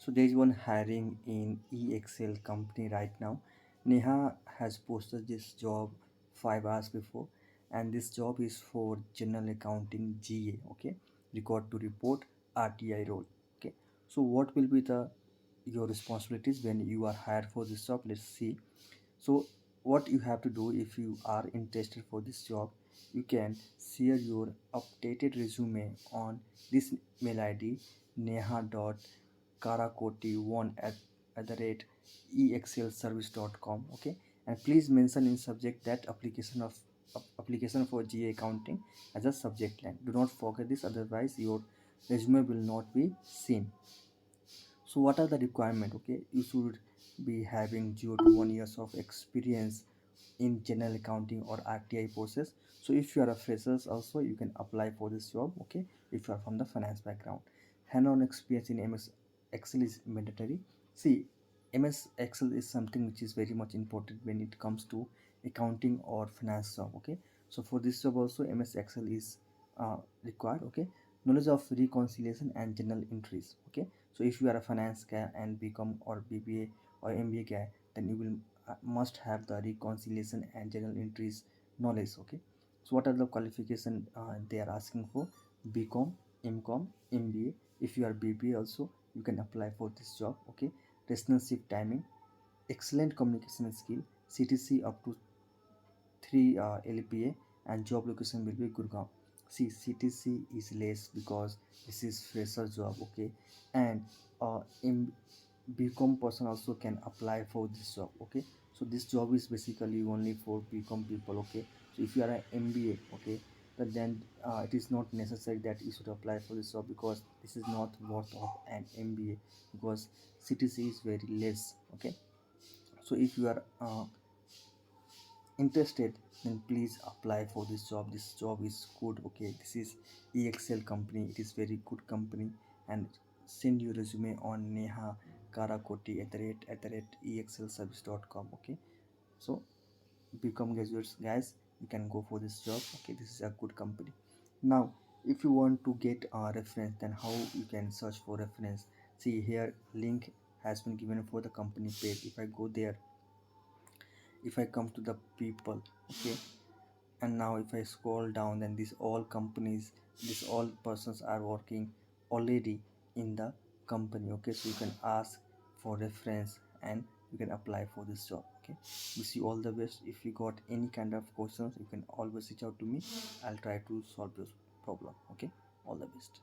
So there is one hiring in EXL company right now. Neha has posted this job 5 hours before, and this job is for general accounting GA. Okay, record to report RTI role. Okay, so what will be the your responsibilities when you are hired for this job? Let's see. So what you have to do, if you are interested for this job, you can share your updated resume on this mail ID, neha.karakoti1 at the rate exlservice.com. Okay, and please mention in subject that application for GA accounting as a subject line. Do not forget this, otherwise your resume will not be seen. So what are the requirement? Okay, you should be having 0 to 1 years of experience in general accounting or RTI process. So if you are a freshers also, you can apply for this job. Okay, if you are from the finance background, hand-on experience in MS Excel is mandatory. See, MS Excel is something which is very much important when it comes to accounting or finance job. Okay, so for this job also MS Excel is required. Okay, knowledge of reconciliation and journal entries. Okay, so if you are a finance guy and become or BBA or MBA guy, then you will must have the reconciliation and journal entries knowledge. Okay, so what are the qualification they are asking for? BCom, MCom, MBA. If you are BBA also, you can apply for this job. Okay, rational shift timing, excellent communication skill, CTC up to 3 LPA, and job location will be Gurugram. See, CTC is less because this is fresher job. Okay, and in BCom person also can apply for this job. Okay, so this job is basically only for BCom people. Okay, so if you are an MBA, okay, but then it is not necessary that you should apply for this job, because this is not worth of an MBA, because CTC is very less. Okay, so if you are interested, then please apply for this job. This job is good. Okay, this is EXL company, it is very good company. And send your resume on neha karakoti at the rate exlservice.com. Okay, so become graduates guys, you can go for this job. Okay, this is a good company. Now if you want to get a reference, then how you can search for reference? See here, link has been given for the company page. If I go there, if I come to the people, okay, and now if I scroll down, then these all companies, these all persons are working already in the company. Okay, so you can ask for reference and you can apply for this job. Okay, wish you all the best. If you got any kind of questions, you can always reach out to me. I'll try to solve your problem. Okay, all the best.